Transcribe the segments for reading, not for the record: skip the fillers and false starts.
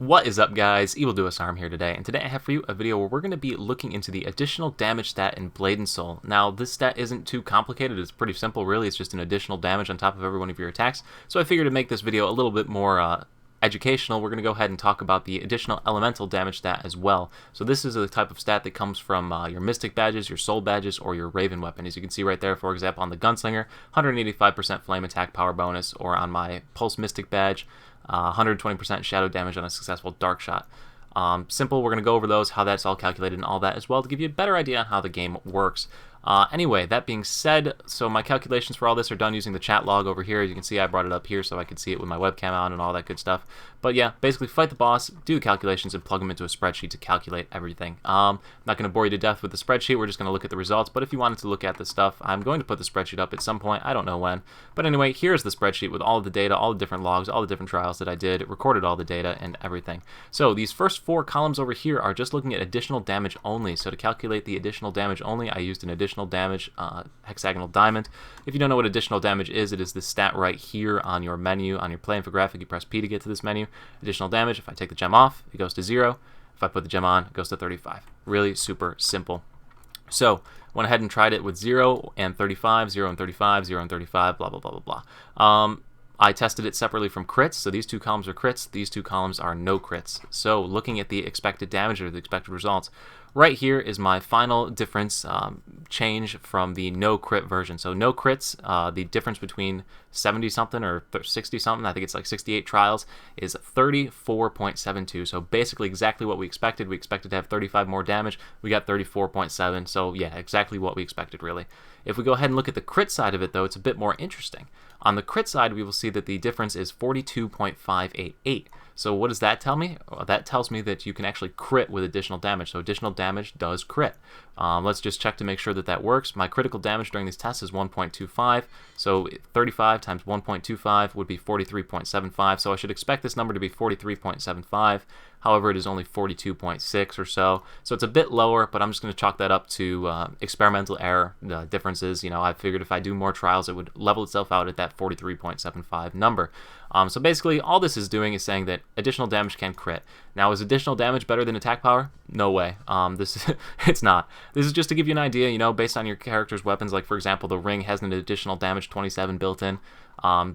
What is up, guys? Arm here today, and today I have for you a video where we're going to be looking into the additional damage stat in Blade and Soul. Now, this stat isn't too complicated, it's pretty simple really, it's just an additional damage on top of every one of your attacks, so I figured to make this video a little bit more educational, we're going to go ahead and talk about the additional elemental damage stat as well. So this is a type of stat that comes from your Mystic badges, your Soul badges, or your Raven weapon. As you can see right there, for example, on the Gunslinger, 185% flame attack power bonus, or on my Pulse Mystic badge, 120% shadow damage on a successful dark shot. Simple, we're going to go over those, how that's all calculated and all that as well to give you a better idea on how the game works. Anyway, that being said, so my calculations for all this are done using the chat log over here. As you can see, I brought it up here so I could see it with my webcam on and all that good stuff. But yeah, basically fight the boss, do the calculations, and plug them into a spreadsheet to calculate everything. I'm not going to bore you to death with the spreadsheet, we're just going to look at the results. But if you wanted to look at the stuff, I'm going to put the spreadsheet up at some point, I don't know when. But anyway, here's the spreadsheet with all of the data, all the different logs, all the different trials that I did, recorded all the data and everything. So these first four columns over here are just looking at additional damage only. So to calculate the additional damage only, I used an additional damage hexagonal diamond. If you don't know what additional damage is, it is this stat right here on your menu. On your play infographic, you press P to get to this menu. Additional damage, if I take the gem off, it goes to 0. If I put the gem on, it goes to 35. Really super simple. So went ahead and tried it with 0 and 35, 0 and 35, 0 and 35, blah, blah, blah, blah, blah. I tested it separately from crits, so these two columns are crits, these two columns are no crits. So looking at the expected damage or the expected results, right here is my final difference change from the no crit version. So no crits, the difference between 70 something or 60 something, I think it's like 68 trials, is 34.72. So basically exactly what we expected. We expected to have 35 more damage, we got 34.7. So yeah, exactly what we expected really. If we go ahead and look at the crit side of it though, it's a bit more interesting. On the crit side, we will see that the difference is 42.588. So what does that tell me? Well, that tells me that you can actually crit with additional damage. So additional damage does crit. Let's just check to make sure that that works. My critical damage during these tests is 1.25. So 35 times 1.25 would be 43.75. So I should expect this number to be 43.75. However, it is only 42.6 or so. So it's a bit lower, but I'm just going to chalk that up to experimental error differences. You know, I figured if I do more trials, it would level itself out at that 43.75 number. So basically, all this is doing is saying that additional damage can crit. Now, is additional damage better than attack power? No way. It's not. This is just to give you an idea, you know, based on your character's weapons. Like, for example, the ring has an additional damage 27 built in.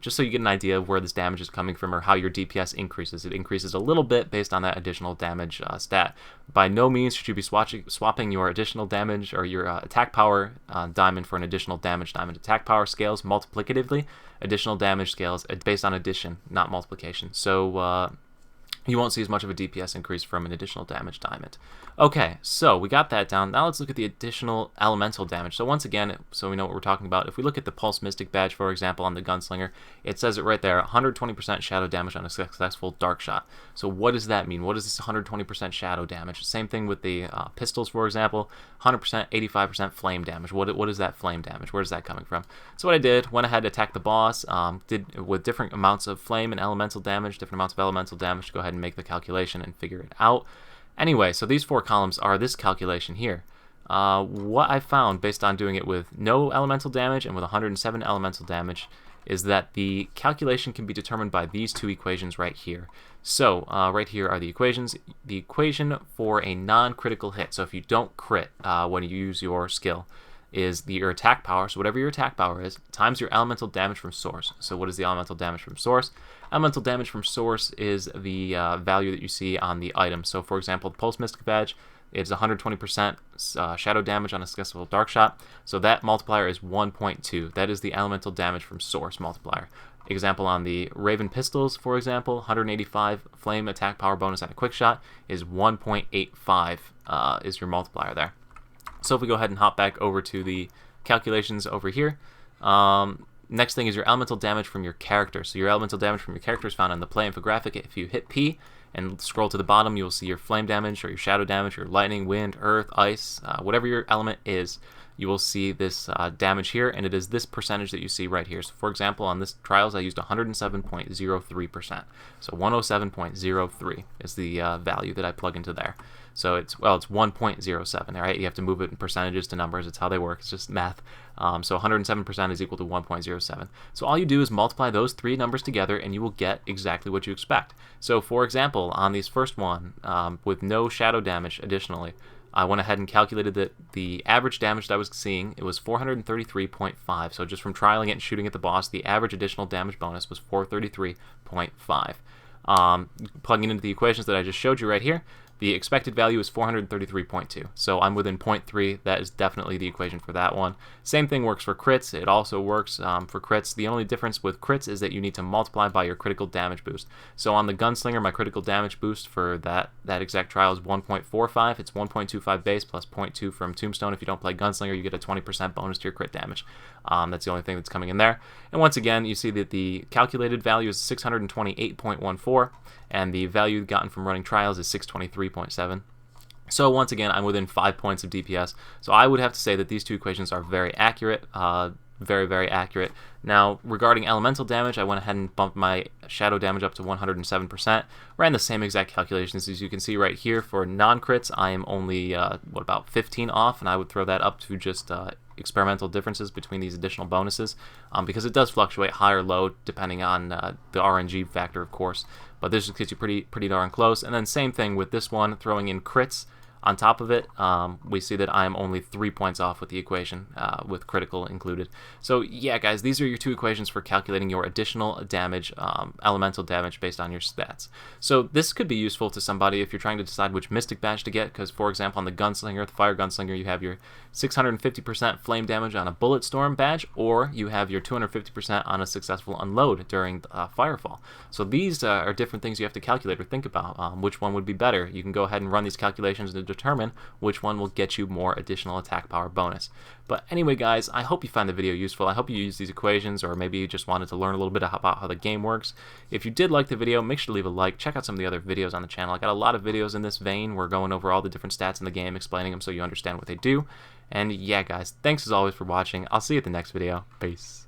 Just so you get an idea of where this damage is coming from or how your DPS increases. It increases a little bit based on that additional damage stat. By no means should you be swapping your additional damage or your attack power diamond for an additional damage diamond. Attack power scales multiplicatively. Additional damage scales based on addition, not multiplication. So you won't see as much of a DPS increase from an additional damage diamond. Okay, so we got that down. Now let's look at the additional elemental damage. So once again, so we know what we're talking about, if we look at the Pulse Mystic badge, for example, on the Gunslinger, it says it right there, 120% shadow damage on a successful dark shot. So what does that mean? What is this 120% shadow damage? Same thing with the pistols, for example, 100%, 85% flame damage. What is that flame damage? Where is that coming from? So what I did, went ahead, attacked the boss, did with different amounts of flame and elemental damage, different amounts of elemental damage, to go ahead and make the calculation and figure it out. Anyway, so these four columns are this calculation here. What I found based on doing it with no elemental damage and with 107 elemental damage is that the calculation can be determined by these two equations right here. So right here are the equations. The equation for a non-critical hit, so if you don't crit when you use your skill, is your attack power, so whatever your attack power is, times your elemental damage from source. So what is the elemental damage from source? Elemental damage from source is the value that you see on the item. So for example, the Pulse Mystic badge is 120% shadow damage on a successful dark shot. So that multiplier is 1.2. That is the elemental damage from source multiplier. Example on the Raven pistols, for example, 185 flame attack power bonus on a quick shot is 1.85 is your multiplier there. So if we go ahead and hop back over to the calculations over here, next thing is your elemental damage from your character. So your elemental damage from your character is found on the play infographic. If you hit P and scroll to the bottom, you will see your flame damage or your shadow damage, your lightning, wind, earth, ice, whatever your element is. you will see this damage here, and it is this percentage that you see right here. So for example, on this trials, I used 107.03%. So 107.03 is the value that I plug into there. So it's 1.07, all right? You have to move it in percentages to numbers. It's how they work. It's just math. So 107% is equal to 1.07. So all you do is multiply those three numbers together, and you will get exactly what you expect. So for example, on these first one, with no shadow damage additionally, I went ahead and calculated that the average damage that I was seeing, it was 433.5. So just from trialing it and shooting at the boss, the average additional damage bonus was 433.5. Plugging into the equations that I just showed you right here, the expected value is 433.2, so I'm within 0.3. That is definitely the equation for that one. Same thing works for crits. It also works for crits. The only difference with crits is that you need to multiply by your critical damage boost. So on the Gunslinger, my critical damage boost for that exact trial is 1.45. It's 1.25 base plus 0.2 from Tombstone. If you don't play Gunslinger, you get a 20% bonus to your crit damage. That's the only thing that's coming in there. And once again, you see that the calculated value is 628.14, and the value gotten from running trials is 623.7. So once again, I'm within 5 points of DPS. So I would have to say that these two equations are very accurate, very, very accurate. Now, regarding elemental damage, I went ahead and bumped my shadow damage up to 107%. Ran the same exact calculations as you can see right here. For non-crits, I am only, about 15 off, and I would throw that up to just experimental differences between these additional bonuses, because it does fluctuate high or low depending on the RNG factor, of course. But this just gets you pretty darn close. And then same thing with this one, throwing in crits on top of it, we see that I am only 3 points off with the equation, with critical included. So yeah, guys, these are your two equations for calculating your additional damage, elemental damage based on your stats. So this could be useful to somebody if you're trying to decide which Mystic Badge to get, because for example on the Gunslinger, the Fire Gunslinger, you have your 650% flame damage on a Bullet Storm badge, or you have your 250% on a successful unload during Firefall. So these are different things you have to calculate or think about, which one would be better. You can go ahead and run these calculations to determine which one will get you more additional attack power bonus. But anyway, guys, I hope you find the video useful. I hope you use these equations, or maybe you just wanted to learn a little bit about how the game works. If you did like the video, make sure to leave a like. Check out some of the other videos on the channel. I got a lot of videos in this vein. We're going over all the different stats in the game, explaining them so you understand what they do. And yeah, guys, thanks as always for watching. I'll see you at the next video. Peace.